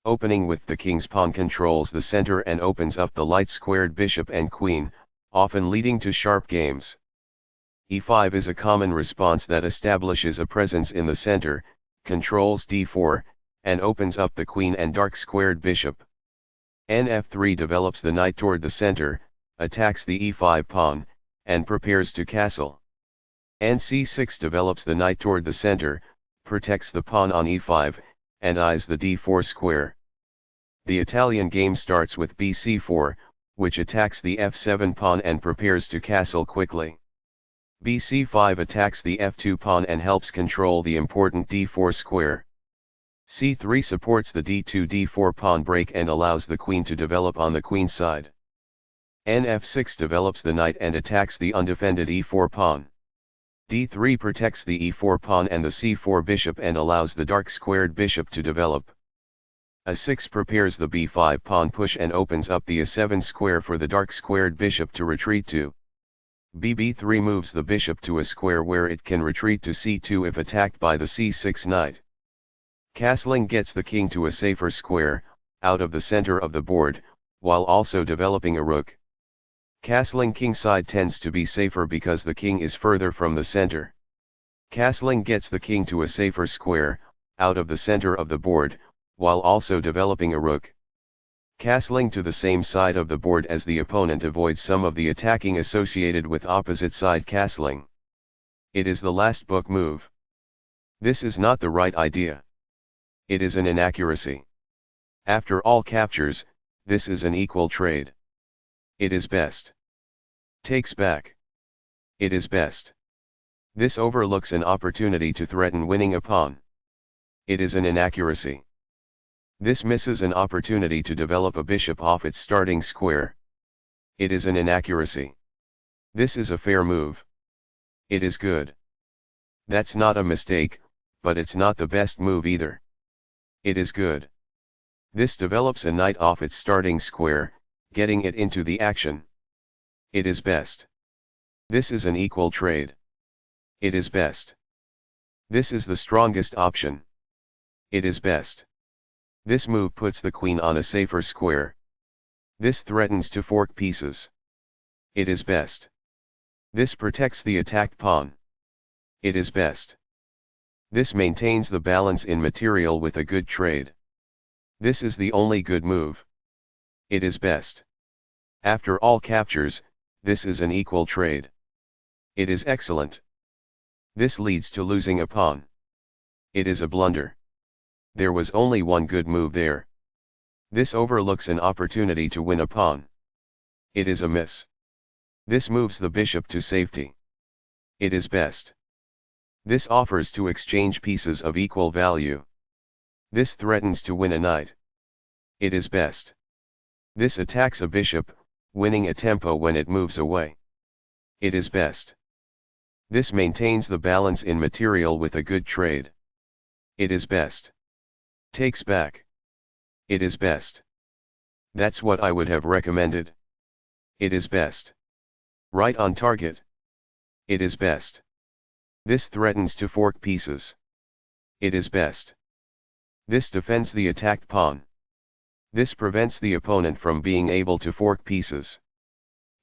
Opening with the king's pawn controls the center and opens up the light-squared bishop and queen, often leading to sharp games. e5 is a common response that establishes a presence in the center, controls d4, and opens up the queen and dark-squared bishop. Nf3 develops the knight toward the center, attacks the e5 pawn, and prepares to castle. Nc6 develops the knight toward the center, protects the pawn on e5, and eyes the d4 square. The Italian game starts with bc4, which attacks the f7 pawn and prepares to castle quickly. bc5 attacks the f2 pawn and helps control the important d4 square. c3 supports the d2-d4 pawn break and allows the queen to develop on the queen side. Nf6 develops the knight and attacks the undefended e4 pawn. d3 protects the e4 pawn and the c4 bishop and allows the dark-squared bishop to develop. a6 prepares the b5 pawn push and opens up the a7 square for the dark-squared bishop to retreat to. bb3 moves the bishop to a square where it can retreat to c2 if attacked by the c6 knight. Castling gets the king to a safer square, out of the center of the board, while also developing a rook. Castling kingside tends to be safer because the king is further from the center. Castling gets the king to a safer square, out of the center of the board, while also developing a rook. Castling to the same side of the board as the opponent avoids some of the attacking associated with opposite side castling. It is the last book move. This is not the right idea. It is an inaccuracy. After all captures, this is an equal trade. It is best. Takes back. It is best. This overlooks an opportunity to threaten winning a pawn. It is an inaccuracy. This misses an opportunity to develop a bishop off its starting square. It is an inaccuracy. This is a fair move. It is good. That's not a mistake, but it's not the best move either. It is good. This develops a knight off its starting square, getting it into the action. It is best. This is an equal trade. It is best. This is the strongest option. It is best. This move puts the queen on a safer square. This threatens to fork pieces. It is best. This protects the attacked pawn. It is best. This maintains the balance in material with a good trade. This is the only good move. It is best. After all captures, this is an equal trade. It is excellent. This leads to losing a pawn. It is a blunder. There was only one good move there. This overlooks an opportunity to win a pawn. It is a miss. This moves the bishop to safety. It is best. This offers to exchange pieces of equal value. This threatens to win a knight. It is best. This attacks a bishop, winning a tempo when it moves away. It is best. This maintains the balance in material with a good trade. It is best. Takes back. It is best. That's what I would have recommended. It is best. Right on target. It is best. This threatens to fork pieces. It is best. This defends the attacked pawn. This prevents the opponent from being able to fork pieces.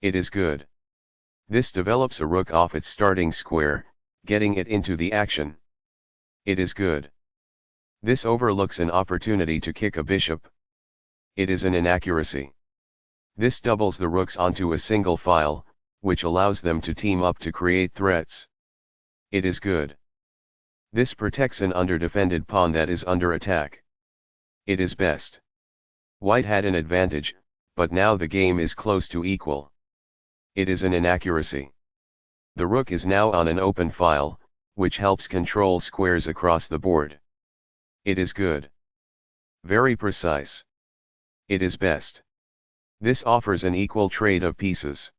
It is good. This develops a rook off its starting square, getting it into the action. It is good. This overlooks an opportunity to kick a bishop. It is an inaccuracy. This doubles the rooks onto a single file, which allows them to team up to create threats. It is good. This protects an underdefended pawn that is under attack. It is best. White had an advantage, but now the game is close to equal. It is an inaccuracy. The rook is now on an open file, which helps control squares across the board. It is good. Very precise. It is best. This offers an equal trade of pieces.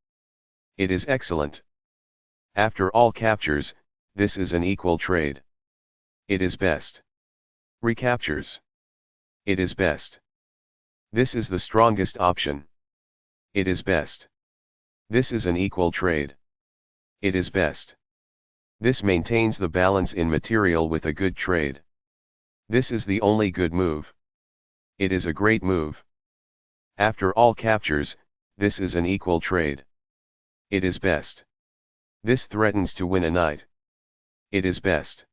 It is excellent. After all captures, this is an equal trade. It is best. Recaptures. It is best. This is the strongest option. It is best. This is an equal trade. It is best. This maintains the balance in material with a good trade. This is the only good move. It is a great move. After all captures, this is an equal trade. It is best. This threatens to win a knight. It is best.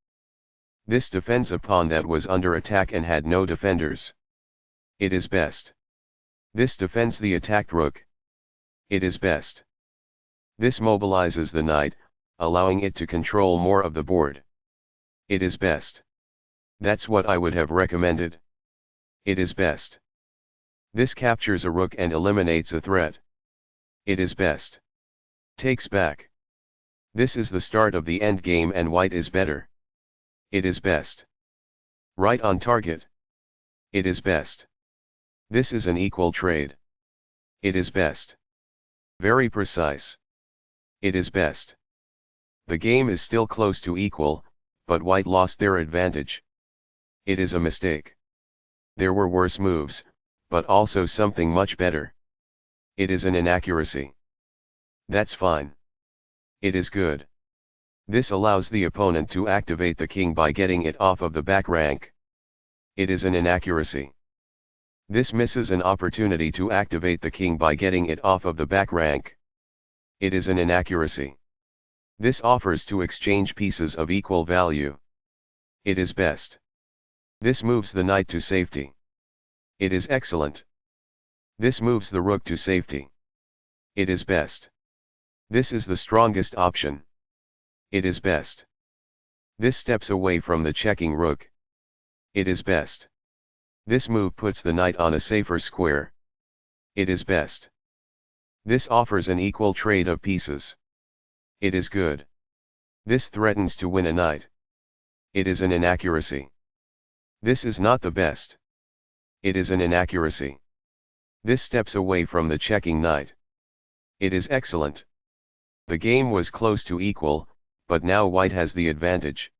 This defends a pawn that was under attack and had no defenders. It is best. This defends the attacked rook. It is best. This mobilizes the knight, allowing it to control more of the board. It is best. That's what I would have recommended. It is best. This captures a rook and eliminates a threat. It is best. Takes back. This is the start of the endgame and white is better. It is best. Right on target. It is best. This is an equal trade. It is best. Very precise. It is best. The game is still close to equal, but white lost their advantage. It is a mistake. There were worse moves, but also something much better. It is an inaccuracy. That's fine. It is good. This allows the opponent to activate the king by getting it off of the back rank. It is an inaccuracy. This misses an opportunity to activate the king by getting it off of the back rank. It is an inaccuracy. This offers to exchange pieces of equal value. It is best. This moves the knight to safety. It is excellent. This moves the rook to safety. It is best. This is the strongest option. It is best. This steps away from the checking rook. It is best. This move puts the knight on a safer square. It is best. This offers an equal trade of pieces. It is good. This threatens to win a knight. It is an inaccuracy. This is not the best. It is an inaccuracy. This steps away from the checking knight. It is excellent. The game was close to equal, but now white has the advantage.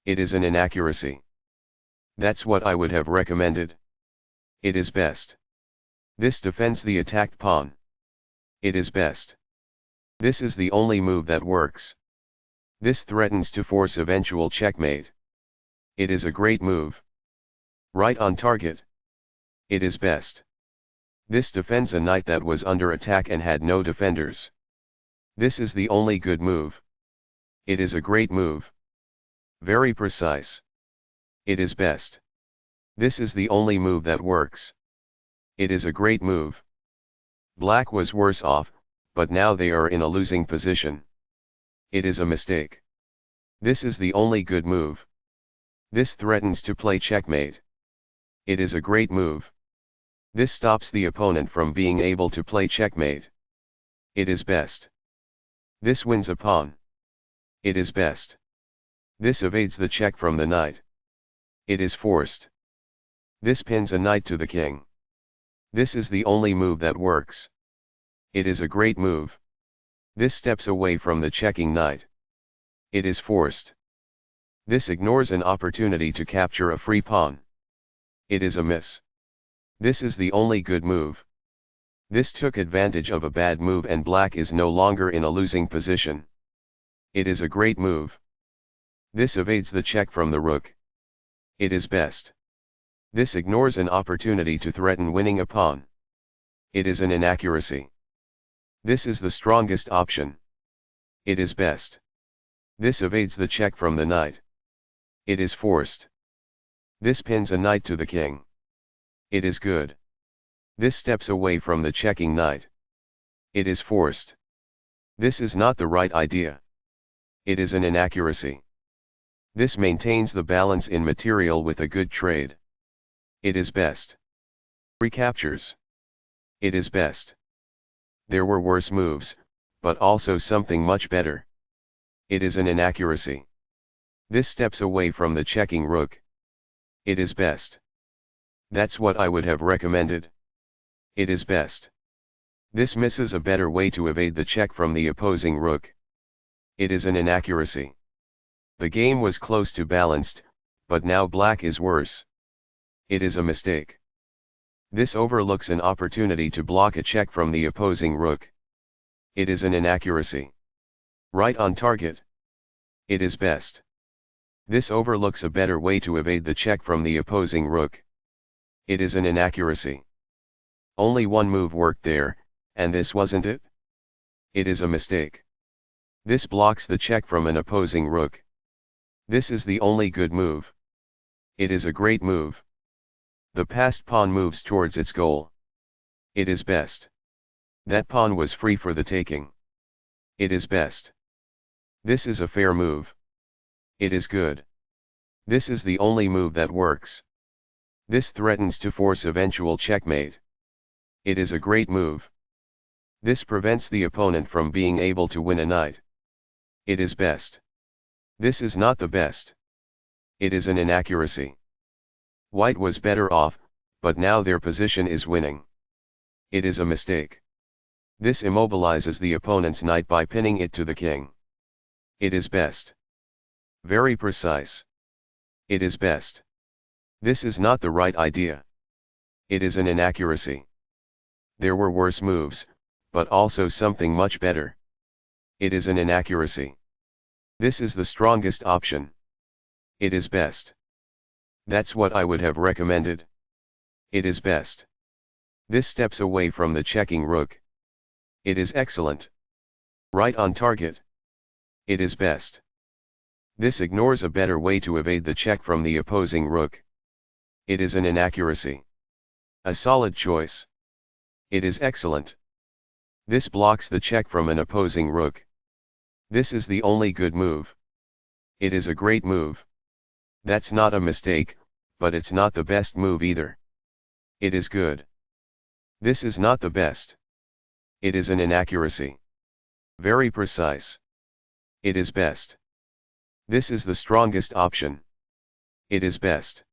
It is an inaccuracy. That's what I would have recommended. It is best. This defends the attacked pawn. It is best. This is the only move that works. This threatens to force eventual checkmate. It is a great move. Right on target. It is best. This defends a knight that was under attack and had no defenders. This is the only good move. It is a great move. Very precise. It is best. This is the only move that works. It is a great move. Black was worse off, but now they are in a losing position. It is a mistake. This is the only good move. This threatens to play checkmate. It is a great move. This stops the opponent from being able to play checkmate. It is best. This wins a pawn. It is best. This evades the check from the knight. It is forced. This pins a knight to the king. This is the only move that works. It is a great move. This steps away from the checking knight. It is forced. This ignores an opportunity to capture a free pawn. It is a miss. This is the only good move. This took advantage of a bad move and black is no longer in a losing position. It is a great move. This evades the check from the rook. It is best. This ignores an opportunity to threaten winning a pawn. It is an inaccuracy. This is the strongest option. It is best. This evades the check from the knight. It is forced. This pins a knight to the king. It is good. This steps away from the checking knight. It is forced. This is not the right idea. It is an inaccuracy. This maintains the balance in material with a good trade. It is best. Recaptures. It is best. There were worse moves, but also something much better. It is an inaccuracy. This steps away from the checking rook. It is best. That's what I would have recommended. It is best. This misses a better way to evade the check from the opposing rook. It is an inaccuracy. The game was close to balanced, but now black is worse. It is a mistake. This overlooks an opportunity to block a check from the opposing rook. It is an inaccuracy. Right on target. It is best. This overlooks a better way to evade the check from the opposing rook. It is an inaccuracy. Only one move worked there, and this wasn't it? It is a mistake. This blocks the check from an opposing rook. This is the only good move. It is a great move. The passed pawn moves towards its goal. It is best. That pawn was free for the taking. It is best. This is a fair move. It is good. This is the only move that works. This threatens to force eventual checkmate. It is a great move. This prevents the opponent from being able to win a knight. It is best. This is not the best. It is an inaccuracy. White was better off, but now their position is winning. It is a mistake. This immobilizes the opponent's knight by pinning it to the king. It is best. Very precise. It is best. This is not the right idea. It is an inaccuracy. There were worse moves, but also something much better. It is an inaccuracy. This is the strongest option. It is best. That's what I would have recommended. It is best. This steps away from the checking rook. It is excellent. Right on target. It is best. This ignores a better way to evade the check from the opposing rook. It is an inaccuracy. A solid choice. It is excellent. This blocks the check from an opposing rook. This is the only good move. It is a great move. That's not a mistake, but it's not the best move either. It is good. This is not the best. It is an inaccuracy. Very precise. It is best. This is the strongest option. It is best.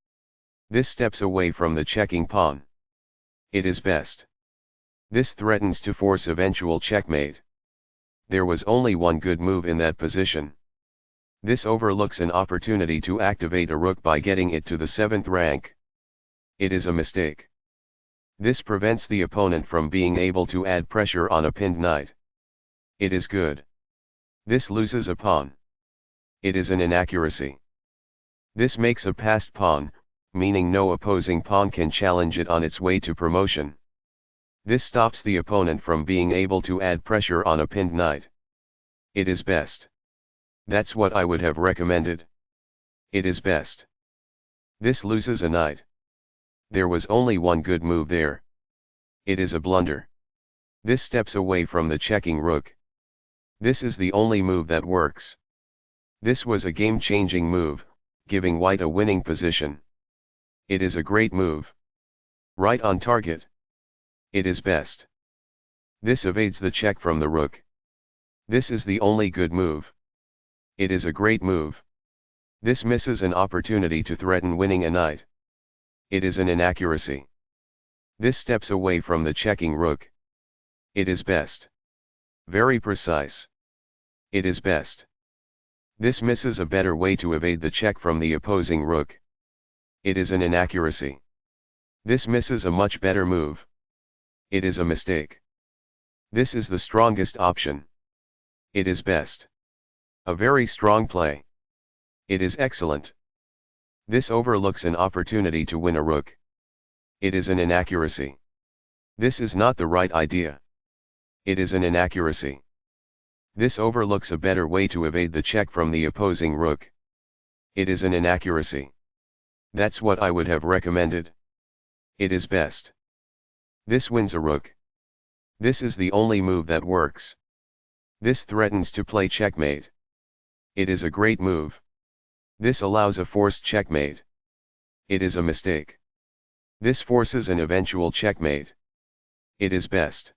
This steps away from the checking pawn. It is best. This threatens to force eventual checkmate. There was only one good move in that position. This overlooks an opportunity to activate a rook by getting it to the 7th rank. It is a mistake. This prevents the opponent from being able to add pressure on a pinned knight. It is good. This loses a pawn. It is an inaccuracy. This makes a passed pawn, meaning no opposing pawn can challenge it on its way to promotion. This stops the opponent from being able to add pressure on a pinned knight. It is best. That's what I would have recommended. It is best. This loses a knight. There was only one good move there. It is a blunder. This steps away from the checking rook. This is the only move that works. This was a game-changing move, giving white a winning position. It is a great move. Right on target. It is best. This evades the check from the rook. This is the only good move. It is a great move. This misses an opportunity to threaten winning a knight. It is an inaccuracy. This steps away from the checking rook. It is best. Very precise. It is best. This misses a better way to evade the check from the opposing rook. It is an inaccuracy. This misses a much better move. It is a mistake. This is the strongest option. It is best. A very strong play. It is excellent. This overlooks an opportunity to win a rook. It is an inaccuracy. This is not the right idea. It is an inaccuracy. This overlooks a better way to evade the check from the opposing rook. It is an inaccuracy. That's what I would have recommended. It is best. This wins a rook. This is the only move that works. This threatens to play checkmate. It is a great move. This allows a forced checkmate. It is a mistake. This forces an eventual checkmate. It is best.